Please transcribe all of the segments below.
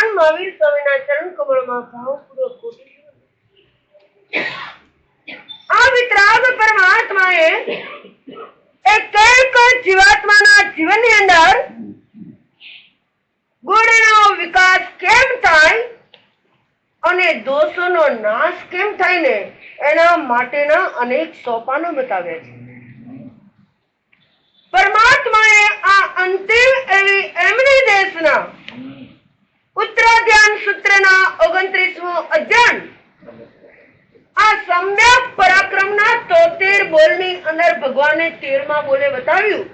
ભગવાન મહાવીર સ્વામીના ચરણ કમળમાં ભાવપૂર્વક કોટી આ વિતરાગ પરમાત્માએ એક એક જીવાત્માના જીવનની અંદર ગુણનો વિકાસ કેમ થાય અને દોષોનો નાશ કેમ થાય ને એના માટેના અનેક સોપાનો બતાવ્યા છે. પરમાત્માએ આ અંતિમ એવી એમની દેશના ઉત્તરાધ્યાન સૂત્રના 29મો અધ્યાય આ સમ્યક પરાક્રમના 73 બોલની અંદર ભગવાને 13મા બોલે બતાવ્યું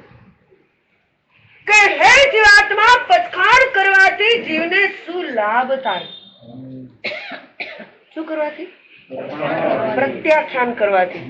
કે હે જીવાત્મા, પછાડ કરવાથી જીવને શું લાભ થાય? શું કરવાથી? પ્રત્યાખ્યાન કરવાથી.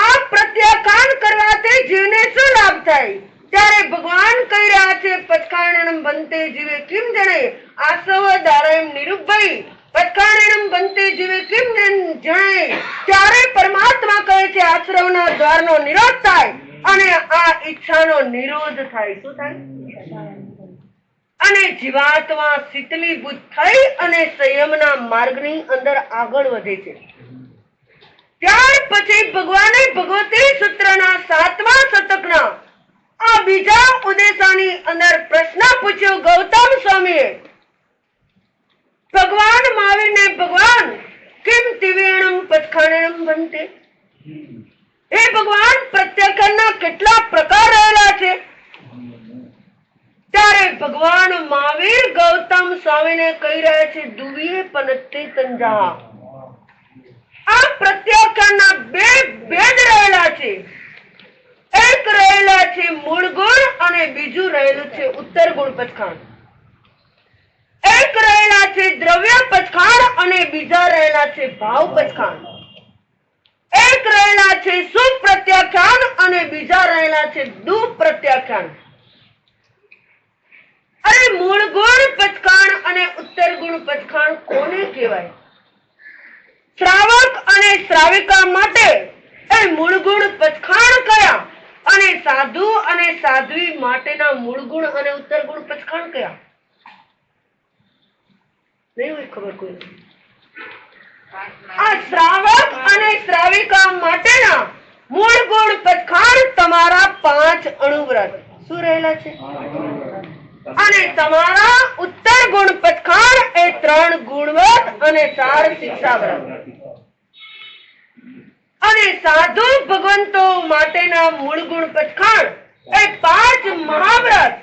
આ પ્રત્યાખ્યાન કરવાથી જીવને શું લાભ થાય? ત્યારે ભગવાન કહી રહ્યા છે, પછાણનમ બનતે જીવે કિમ જણે આસવ દારયમ નિરુભય પછાણનમ બનતે જીવે કિમ જણે. ત્યારે પરમાત્મા કહે છે આશ્રવના દ્વારનો નિરોધ થાય અને આ ઈચ્છાનો નિરોધ થાય. શું થાય? અને જીવાત્મા શીતલીભૂત થઈ અને સંયમના માર્ગની અંદર આગળ વધે છે. ત્યાર પછી ભગવાને ભગવતી સૂત્રના 7મા શતકના આ બીજા ઉદ્દેશાની અંદર પ્રશ્ન પૂછ્યો ગૌતમ સ્વામીએ. ભગવાન મહાવીરને ભગવાન કિમ તિવેણમ પછાણનમ બનતે, હે ભગવાન, પ્રત્યાખ્યાનના કેટલા પ્રકાર રહેલા છે? ત્યારે ભગવાન મહાવીર ગૌતમ સ્વામીને કહી રહ્યા છે દુવીએ પનતે તંજા. આ પ્રત્યાખ્યાનના બે ભેદ રહેલા છે. એક રહેલા છે મૂળ ગુણ અને બીજું રહેલું છે ઉત્તર ગુણ પછાણ. એક રહેલા છે દ્રવ્ય પછાણ અને બીજા રહેલા છે ભાવ પછાણ. એક રહેલા છે સુખ પ્રત્યાખ્યાન અને બીજા રહેલા છે દુઃખ પ્રત્યાખ્યાન. અરે મૂળ ગુણ પછાણ અને ઉત્તર ગુણ પછાણ કોને કહેવાય? શ્રાવક અને શ્રાવિકા માટે એ મૂળ ગુણ પછાણ કયા અને સાધુ અને સાધ્વી માટેના મૂળ ગુણ અને ઉત્તર ગુણ પછાણ કયા? નહીં હોય ખબર કોઈ? આ શ્રાવક અને શ્રાવિકા માટેના મૂળ ગુણ પછાણ તમારા 5 અણુવ્રત શું રહેલા છે? અને તમારા ઉત્તર ગુણ પછાણ એ 3 ગુણવ્રત અને 4 શિક્ષાવ્રત. અને સાધુ ભગવંતો માટેના મૂળ ગુણ પછાણ એ 5 મહાવ્રત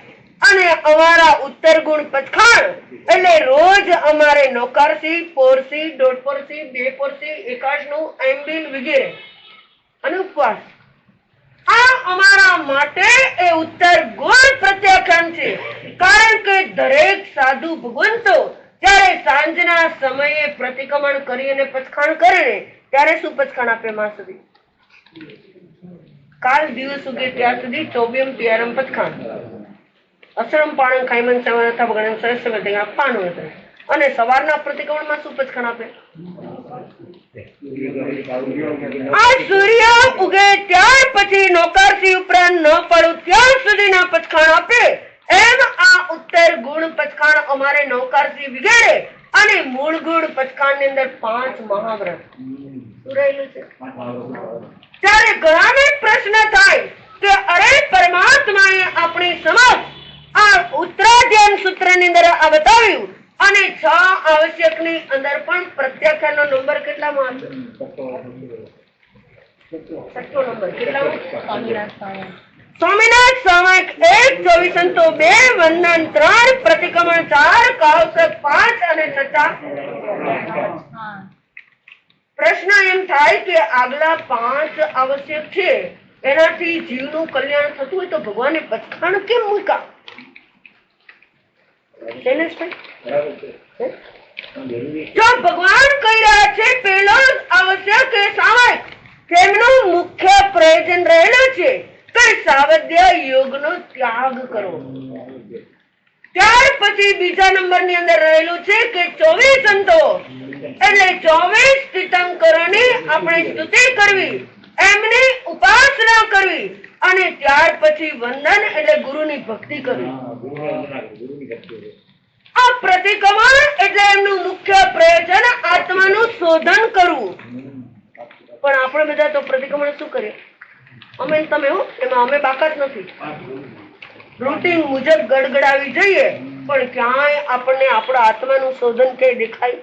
અને અમારા ઉત્તર ગુણ પછાણ એટલે રોજ અમારે નોકારસી, પોરસી, દોઢપોરસી, 2 પોરસી, એકાદનું, એમબીલ વગેરે અને ઉપવાસ. આ અમારા માટે એ ઉત્તર ગુણ પ્રત્યાખ્યાન છે. કારણ કે દરેક સાધુ ભગવંતો જ્યારે સાંજના સમયે પ્રતિક્રમણ કરી અને પછાણ કરે ને ત્યારે શું પછાણ આપે? માં સુધી કાલ દિવસ ઉગે ત્યાં સુધી ચોબ્યમ પિયારમ પછાણ અસરમ પાણમ ખાઈમન સવન હતા ભગવાન સરસ પાનું હતું. અને સવારના પ્રતિક્રમણમાં શું પછાણ આપે? આ સૂર્ય ઉગે ત્યાર પછી નોકારસી ઉપરાંત ન પડું ત્યાં સુધીના પછાણ આપે. એમ આ ઉત્તર ગુણ પછાણ અમારે નૌકારસી વગેરે અને મૂળ ગુણ પછાણ ની અંદર 5 મહાવ્રત શું રહેલું છે? ત્યારે ઘણાને પ્રશ્ન થાય કે અરે પરમાત્માએ આપણી સમક્ષ આ ઉત્તરાધ્યાન સૂત્ર ની અંદર આ બતાવ્યું અને 6 આવશ્યક ની અંદર પણ પ્રત્યાખ્યાન નો નંબર કેટલામાં હતો? 6 નંબર કેટલામાં? સ્વામિનાથ સામયિક 1, 24 સંતો 2, વંદન 3, પ્રતિક્રમણ 4, કાવસક 5 અને સચા. પ્રશ્ન એમ થાય કે આગલા 5 આવશ્યક છે એનાથી જીવનું કલ્યાણ થતું હોય તો ભગવાને પછાણ કેમ મૂક્યા? જો ભગવાન કહી રહ્યા છે પહેલો આવશ્યક એ સામયિક જેમનું મુખ્ય પ્રયોજન રહેલું છે કે સાવધ્ય યોગનો ત્યાગ કરો. ત્યાર પછી બીજા નંબરની અંદર રહેલું છે કે 24 સંતો એટલે 24 તીર્થંકરોની આપણે સ્તુતિ કરવી, એમની ઉપાસના કરવી અને ત્યાર પછી વંદન એટલે ગુરુની ભક્તિ કરવી. આ પ્રતિક્રમણ એટલે એમનું મુખ્ય પ્રયોજન આત્માનું શોધન કરવું. પણ આપણે બધા તો પ્રતિક્રમણ શું કરીએ? અમે તમે હો એમાં અમે બાકાત નથી. રૂટીન મુજબ ગડગડાવી જઈએ, પણ ક્યાંય આપણને આપણા આત્માનું શોધન કે દેખાય?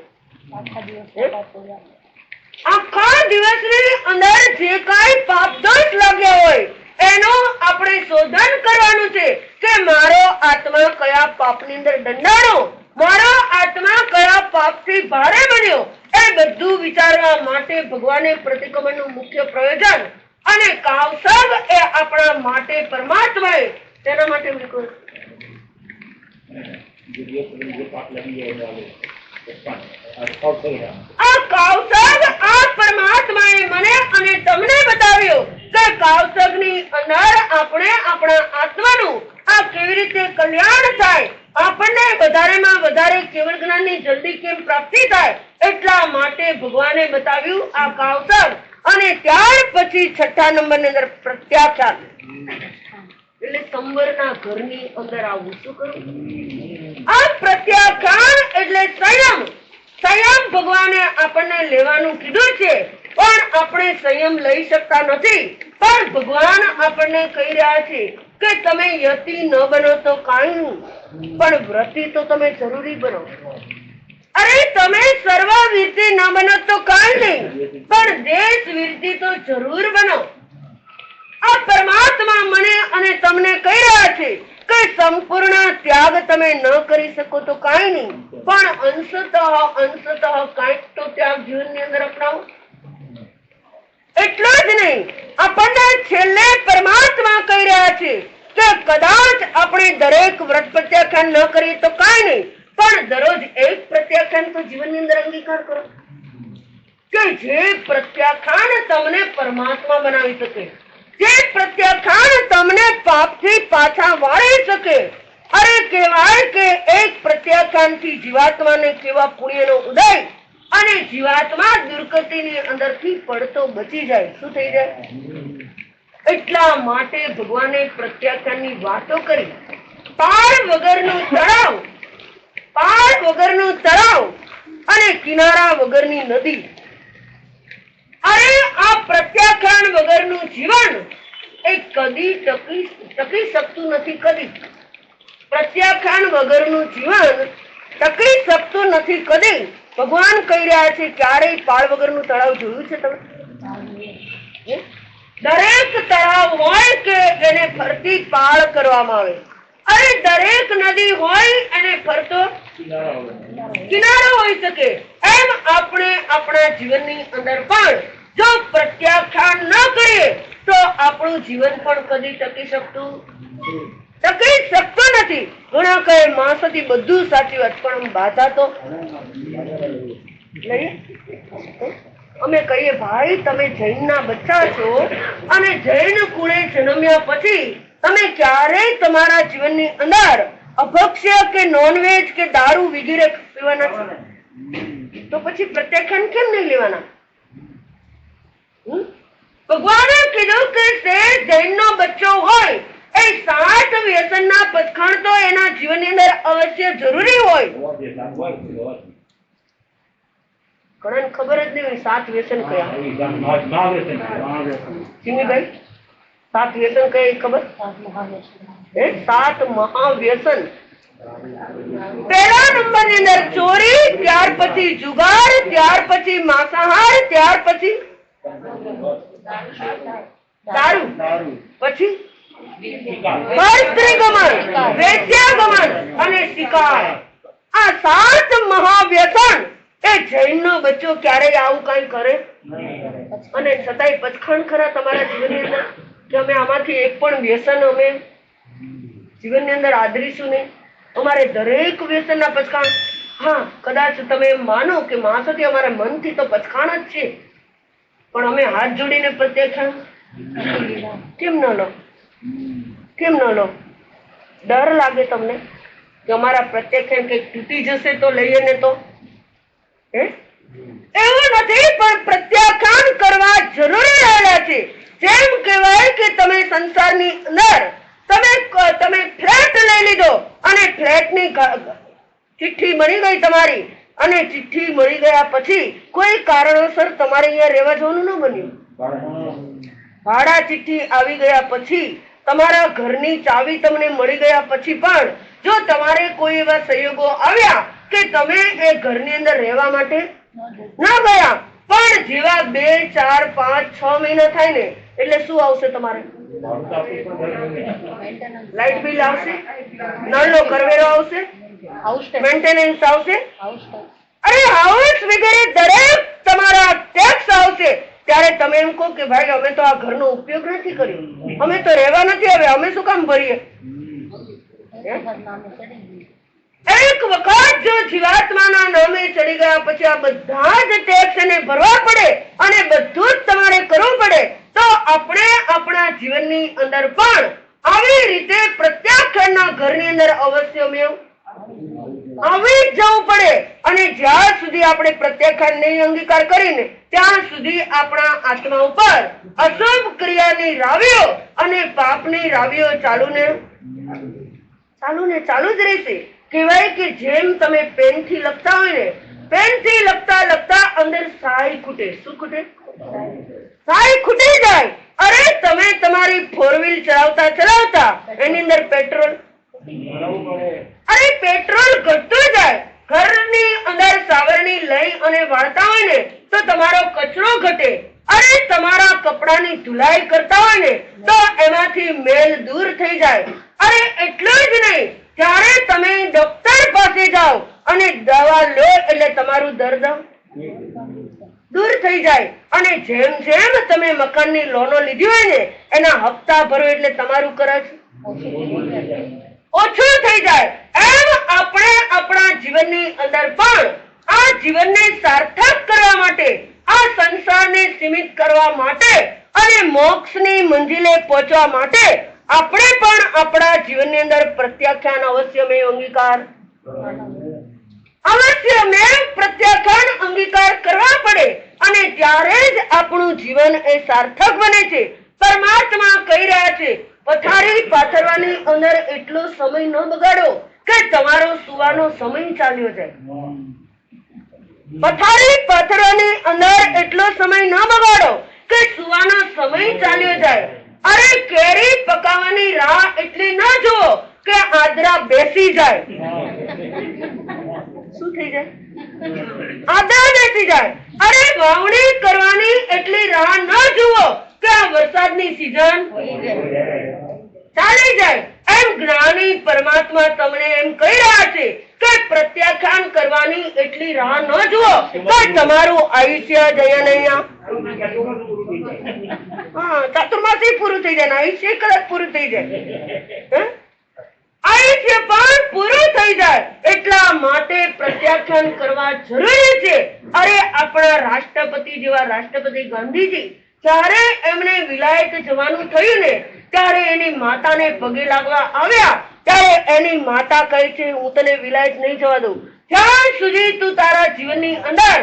આખા દિવસની અંદર જે કાંઈ પાપ દોષ લાગ્યા હોય એનો આપણે શોધન કરવાનું છે કે મારો આત્મા કયા પાપની અંદર દંડાણો, મારો આત્મા કયા પાપથી ભારે બન્યો, એ બધું વિચારવા માટે ભગવાને પ્રતિક્રમણનું મુખ્ય પ્રયોજન અને કાવસગ એ આપણા માટે પરમાત્માએ તેના માટે મૂક્યું. આ કાવસગ આ પરમાત્માએ મને અને તમને બતાવ્યો કે કાવસગની અંદર આપણે આપણા આત્માનું આ કેવી રીતે કલ્યાણ થાય, આપણને વધારેમાં વધારે કેવળ જ્ઞાનની જલ્દી કેમ પ્રાપ્તિ થાય, એટલા માટે ભગવાને બતાવ્યું આ કાવસગ. અને ત્યાર પછી 6 નંબરની અંદર પ્રત્યાખ્યાન એટલે સંવરના ઘરની અંદર આવવું. શું કરવું? આ પ્રત્યાખ્યાન એટલે સંયમ. સંયમ ભગવાને આપણને લેવાનું કીધું છે, પણ આપણે સંયમ લઈ શકતા નથી. પણ ભગવાન આપણને કહી રહ્યા છે કે તમે યતિ ન બનો તો કાંઈ નહીં, પણ વ્રતી તો તમે જરૂરી બનો. અરે તમે સર્વ વીરતી ન બનો તો કાંઈ નહીં, પણ દેશ વીરતી તો જરૂર બનો. આ પરમાત્મા મને અને તમને કહી રહ્યા છે કે સંપૂર્ણ ત્યાગ તમે ન કરી શકો તો કાંઈ નહીં, પણ અંશતઃ કાંઈક તો ત્યાગ જીવનની અંદર અપનાવો. એટલું જ નહીં, આપણને છેલ્લે પરમાત્મા કહી રહ્યા છે કે કદાચ આપણે દરેક વ્રત પ્રત્યાખ્યાન ન કરીએ તો કાંઈ નહીં, પણ દરરોજ એક પ્રત્યાખ્યાન તો જીવનની અંદર અંગીકાર કરો કે જે પ્રત્યાખ્યાન તમને પરમાત્મા બનાવી શકે, જે પ્રત્યાખ્યાન તમને પાપથી પાછા વાળી શકે. અરે કહેવાય કે એક પ્રત્યાખ્યાનથી જીવાત્માને કેવા પુણ્યનો ઉદય અને જીવાત્મા દુર્ગતિની અંદરથી પડતો બચી જાય. શું થઈ જાય? એટલા માટે ભગવાને પ્રત્યાખ્યાનની વાતો કરી. પાર વગરનું તળાવ અને કિનારા વગરની નદી. અરે આ પ્રત્યાખ્યાન વગરનું જીવન એ કદી ટકી શકતું નથી. કદી પ્રત્યાખ્યાન વગરનું જીવન ટકી શકતું નથી કદી. ભગવાન કહી રહ્યા છે ક્યારેય પાળ વગરનું તળાવ જોયું છે તમે? દરેક તળાવ હોય કે એને ફરતી પાળ કરવામાં આવે. અરે દરેક નદી હોય એને ફરતો કિનારો હોઈ શકે. એમ આપણે આપણા જીવનની અંદર પણ જો પ્રત્યાખ્યાન ન કરીએ તો આપણું જીવન પણ કદી ટકી શકતું નથી. ઘણા કહે માણસોથી બધું સાચી વાત, પણ બાધા તો લઈએ. અમે કહીએ ભાઈ તમે જૈનના બચ્ચા છો અને જૈન કુળે જન્મ્યા પછી તમે ક્યારેય તમારા જીવનની અંદર અભક્ષ્ય કે નોનવેજ કે દારૂ વગેરે પીવાના છો, તો પછી પ્રત્યાખ્યાન કેમ નહીં લેવાના? ભગવાને કીધું કે તે જૈનનો બચ્ચો હોય એ 7 વ્યસનના પચખાણ તો એના જીવનની અંદર અવશ્ય જરૂરી હોય. ઘણાને ખબર જ નહીં હોય 7 વ્યસન કયા. સિમીભાઈ 7 વ્યસન કયા ખબર? 7 મહાવ્યસન. પહેલા નંબરની અંદર ચોરી, ત્યાર પછી જુગાર, ત્યાર પછી માંસાહાર, ત્યાર પછી દારૂ, પછી સ્ત્રીગમન, વેશ્યાગમન અને શિકાર. આ 7 મહાવ્યસન એ જૈનનો બચ્ચો ક્યારેય આવું કઈ કરે અને છતાંય પચખાણ ખરા તમારા જીવનની અંદર કે અમે આમાંથી એક પણ વ્યસન અમે જીવનની અંદર આદરીશું નહીં. અમારે દરેક વ્યસનના પચખાણ. હા, કદાચ તમે માનો કે માણસોથી અમારા મનથી તો પચખાણ જ છે, પણ અમે હાથ જોડીને પ્રત્યાખ્યાન કેમ ન લો? ડર લાગે તમને કે અમારા પ્રત્યાખ્યાન કંઈક તૂટી જશે તો લઈએ ને તો? એવું નથી, પણ પ્રત્યાખ્યાન કરવા જરૂરી રહેલા છે. જેમ કહેવાય કે તમે સંસારની અંદર તમે ફ્લેટ લઈ લીધો અને ફ્લેટની ચિઠ્ઠી મળી ગઈ તમારી, અને ચિઠ્ઠી મળી ગયા પછી કોઈ કારણોસર તમારે અહીંયા રહેવા જવાનું ન બન્યું. ભાડા ચિઠ્ઠી આવી ગયા પછી, તમારા ઘરની ચાવી તમને મળી ગયા પછી પણ જો તમારે કોઈ એવા સંયોગો આવ્યા કે તમે એ ઘરની અંદર રહેવા માટે ના ગયા, પણ જેવા 2, 4, 5, 6 મહિના થાય ને એટલે શું આવશે? તમારે લાઇટ બિલ આવશે, નળનો કરવેરો આવશે, મેન્ટેનન્સ આવશે, અરે હાઉસ વગેરે દરેક તમારા ટેક્સ આવશે. ત્યારે તમે એમ કહો કે ભાઈ અમે તો આ ઘરનો ઉપયોગ નથી કર્યો, અમે તો રહેવા નથી આવ્યા, અમે શું કામ ભરીએ? એક વખત જો જીવાત્માના નામે ચડી ગયા પછી આ બધા જ ટેક્સ એને ભરવા પડે અને બધું જ તમારે કરવું પડે, તો આપણે આપણા જીવનની અંદર પણ આવી રીતે પ્રત્યાખ્યાનના ઘરની અંદર અવશ્ય આવી જ જવું પડે. અને જ્યાં સુધી આપણે પ્રત્યાખ્યાન નહીં અંગીકાર કરીને ત્યાં સુધી આપણા આત્મા ઉપર અશુભ ક્રિયાની રાવીઓ અને પાપની રાવીઓ ચાલુ જ રહેશે. કહેવાય કે જેમ તમે પેનથી લખતા હોય ને, પેનથી લખતા લખતા અંદર સાય ખૂટે. શું ખૂટે? સાય ખૂટી જાય. અરે તમે તમારી 4 વ્હીલ ચલાવતા એની અંદર પેટ્રોલ ઘટતું જાય. ઘરની અંદર સાવરણી લઈ અને વાળતા હોય ને તો તમારો કચરો ઘટે. અરે તમારા કપડાની ધુલાઈ કરતા હોય ને તો એમાંથી મેલ દૂર થઈ જાય. અરે એટલું જ નહીં, જ્યારે તમે ડોક્ટર પાસે જાઓ અને દવા લો એટલે તમારું દર્દ દૂર થઈ જાય. અને જેમ જેમ તમે મકાનની લોનો લીધી હોય ને એના હપ્તા ભરો એટલે તમારું કરજ ઓછું થઈ જાય. એમ આપણે આપણા જીવનની અંદર પણ આ જીવનને સાર્થક કરવા માટે, આ સંસારને સીમિત કરવા માટે અને મોક્ષની મંજિલે પહોંચવા માટે આપણે પણ આપણા જીવનની અંદર પ્રત્યાખ્યાન અવશ્યમેવ અંગીકાર કરવા પડે. અને ત્યારે જ આપણું જીવન એ સાર્થક બને છે. પરમાત્મા કહી રહ્યા છે, પથારી પાથરવાની અંદર એટલો સમય ન બગાડો કે તમારો સુવાનો સમય ચાલ્યો જાય. પથારી પાથરવાની અંદર એટલો સમય ન બગાડો કે સુવાનો સમય ચાલ્યો જાય. અરે કેરી પકાવવાની રાહ એટલી ન જુઓ કે આદરા બેસી જાય. શું થઈ જાય? આદરા બેસી જાય. અરે વાવણી કરવાની એટલી રાહ ન જુઓ કે આ વરસાદની સિઝન ચાલી જાય. એમ જ્ઞાની પરમાત્મા તમને એમ કહી રહ્યા છે કે પ્રત્યાખ્યાન કરવાની એટલી રાહ ન જુઓ કે તમારું આયુષ્ય જયા નહીં. ચાતુર્માસી પૂરું થઈ જાય, આયુષ્ય કદાચ પૂરું થઈ જાય, આયુષ્ય પણ પૂરું થઈ જાય. એટલા માટે પ્રત્યાખ્યાન કરવા જરૂરી છે. અરે આપણા રાષ્ટ્રપતિ જેવા રાષ્ટ્રપતિ ગાંધીજી જ્યારે એમને વિલાયત જવાનું થયું ને ત્યારે એની માતાને પગે લાગવા આવ્યા ત્યારે એની માતા કહે છે, હું તને વિલાયત નહીં જવા દઉં જ્યાં સુધી તું તારા જીવનની અંદર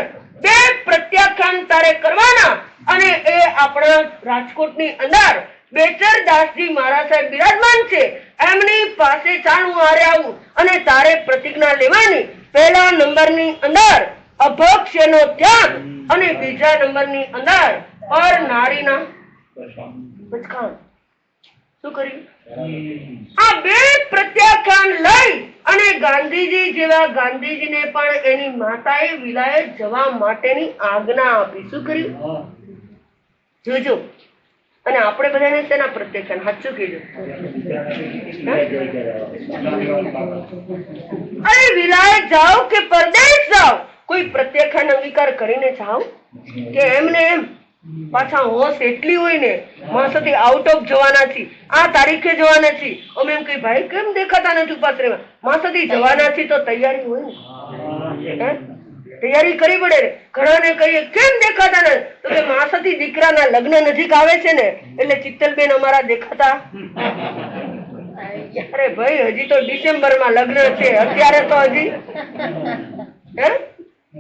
2 પ્રત્યાખ્યાન તારે કરવાના. અને એ આપણા રાજકોટની અંદર બેચરદાસજી મહારાજ સાહેબ બિરાજમાન છે, એમની પાસે ચાલ હું હારે આવું અને તારે પ્રતિજ્ઞા લેવાની. 1લા નંબરની અંદર અભક્ષ્યનો ત્યાગ અને 2જા નંબરની અંદર પર નારીના બચકાણ. શું કર્યું? આ 2 પ્રત્યાખ્યાન લઈ અને ગાંધીજી જેવા ગાંધીજીને પણ એની માતાએ વિલાયત જવા માટેની આજ્ઞા આપી. શું કર્યું? જોજો. અને આપણે બધાને શેના પ્રત્યાખ્યાન? સાચું કીધું. અરે વિલાયત જાઓ કે પરદેશ જાઓ, કોઈ પ્રત્યાખ્યાન અંગીકાર કરીને જાઓ કે એમને એમ પાછા હોશ એટલી હોય ને માસાથી આઉટ ઓફ જવાના છીએ, આ તારીખે જવાના છીએ. અમે એમ કહી ભાઈ કેમ દેખાતા નથી ઉપાશ્રયમાં? માસાથી જવાના છીએ તો તૈયારી હોય ને, તૈયારી કરવી પડે. ઘણાને કહીએ કેમ દેખાતા ને તો કે માસાથી દીકરાના લગ્ન નજીક આવે છે ને એટલે ચિત્તલબેન અમારા દેખાતા. અરે ભાઈ હજી તો ડિસેમ્બરમાં લગ્ન છે, અત્યારે તો હજી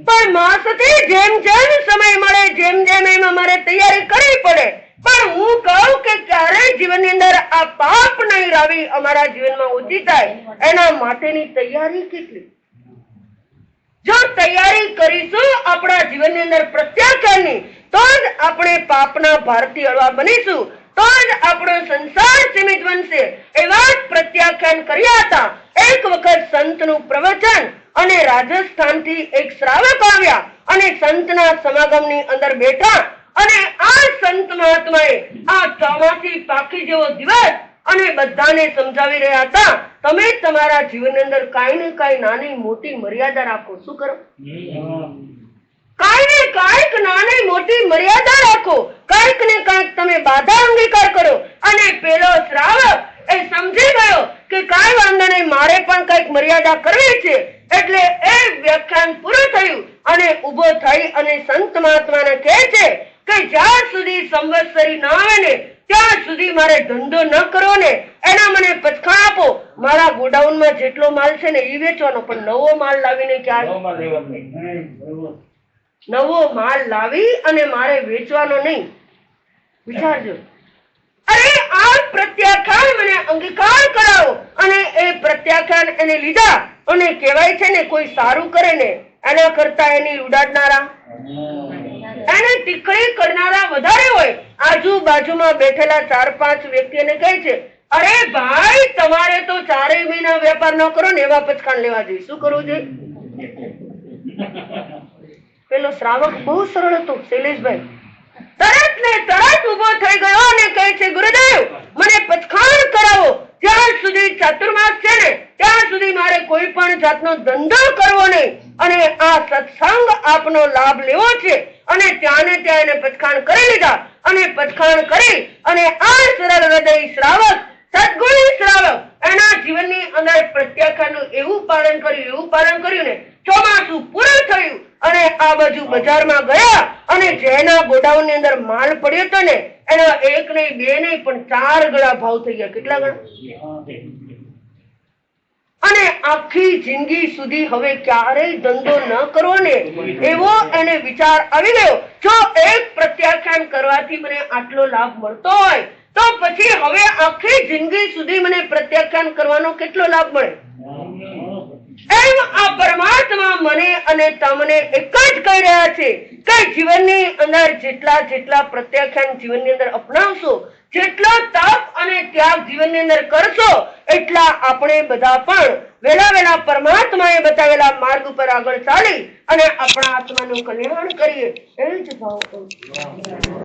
પણ માસથી જેમ જેમ સમય મળે જેમ જેમ એમ અમારે તૈયારી કરવી પડે. પણ હું કહું કે ક્યારેય જીવનની અંદર આ પાપ નહીં રાવી અમારા જીવનમાં ઓછી થાય એના માટેની તૈયારી કેટલી. જો તૈયારી કરીશું આપણા જીવનની અંદર પ્રત્યાખ્યાનની, તો જ આપણે પાપના ભારથી હળવા બનીશું, તો જ આપણો સંસાર સીમિત બનશે. એવા જ પ્રત્યાખ્યાન કર્યા હતા. એક વખત સંતનું પ્રવચન અને રાજસ્થાનથી એક શ્રાવક આવ્યા અને સંતના સમાગમની અંદર બેઠા અને આ સંત મહાત્માએ આ ચોમાસી પાખી જેવો દિવસ અને બધાને સમજાવી રહ્યા હતા, તમે તમારા જીવનની અંદર કાંઈ ને કાંઈ નાની મોટી મર્યાદા રાખો. શું કરો? કાંઈ ને કાંઈક નાની મોટી મર્યાદા રાખો, કાંઈક ને કાંઈક તમે બાધા અંગીકાર કરો. અને પેલો શ્રાવક એ સમજી ગયો કે કાંઈ વાંધો નહીં, મારે પણ કાંઈક મર્યાદા કરવી છે. એટલે એ વ્યાખ્યાન પૂરું થયું અને ઉભો થઈ અને સંત મહાત્માને કહે છે કે જ્યાં સુધી સંવત્સરી ના આવે ને ત્યાં સુધી મારે ધંધો ન કરવો ને, એના મને પચખાણ આપો. મારા ગોડાઉનમાં જેટલો માલ છે ને એ વેચવાનો, પણ નવો માલ લાવીને નવો માલ લાવી અને મારે વેચવાનો નહીં. વિચારજો. અરે આ પ્રત્યાખ્યાન મને અંગીકાર કરાવો. અને એ પ્રત્યાખ્યાન એને લીધા. અને કહેવાય છે ને, કોઈ સારું કરે ને એના કરતા એની ઉડાડનારા, એને ટીકડી કરનારા વધારે હોય. આજુબાજુમાં બેઠેલા 4-5 વ્યક્તિને કહે છે, અરે ભાઈ તમારે તો 4 મહિના વેપાર ન કરો ને એવા પચખાણ લેવા જોઈએ. શું કરવું જોઈએ? પેલો શ્રાવક બહુ સરળ હતો, શૈલેષભાઈ. તરત ને તરત ઉભો થઈ ગયો અને કહે છે, ગુરુદેવ મને પચખાણ કરાવો. જ્યાં સુધી ચાતુર્માસ છે ને ત્યાં સુધી મારે કોઈ પણ જાતનો ધંધો કરવો નહીં અને આ સત્સંગ આપનો લાભ લેવો છે. અને ત્યાં ને ત્યાં એને પચખાણ કરી લીધા. અને પચખાણ કરી અને આ સરળ હૃદય શ્રાવક, સદગુણી શ્રાવક એના જીવનની અંદર પ્રત્યાખ્યાનનું એવું પાલન કર્યું ને ચોમાસું પૂરું થયું અને આ બાજુ બજારમાં ગયા અને જેના ગોડાઉનની અંદર માલ પડ્યો હતો ને એના 1 નહીં 2 નહીં પણ 4 ગણા ભાવ થઈ ગયા. કેટલા ગણા? અને આખી જિંદગી સુધી હવે ક્યારેય ધંધો ન કરવો ને એવો એને વિચાર આવી ગયો. જો એક પ્રત્યાખ્યાન કરવાથી મને આટલો લાભ મળતો હોય તો પછી હવે આખી જિંદગી સુધી મને પ્રત્યાખ્યાન કરવાનો કેટલો લાભ મળે? એમ આ પરમાત્મા મને અને તમને એક જ કહી રહ્યા છે કે જીવનની અંદર જેટલા પ્રત્યાખ્યાન જીવનની અંદર અપનાવશો, જેટલો તપ અને ત્યાગ જીવનની અંદર કરશો, એટલા આપણે બધા પણ વેલા પરમાત્માએ બતાવેલા માર્ગ ઉપર આગળ ચાલી અને આપણા આત્માનું કલ્યાણ કરીએ. એ જ ભાવ.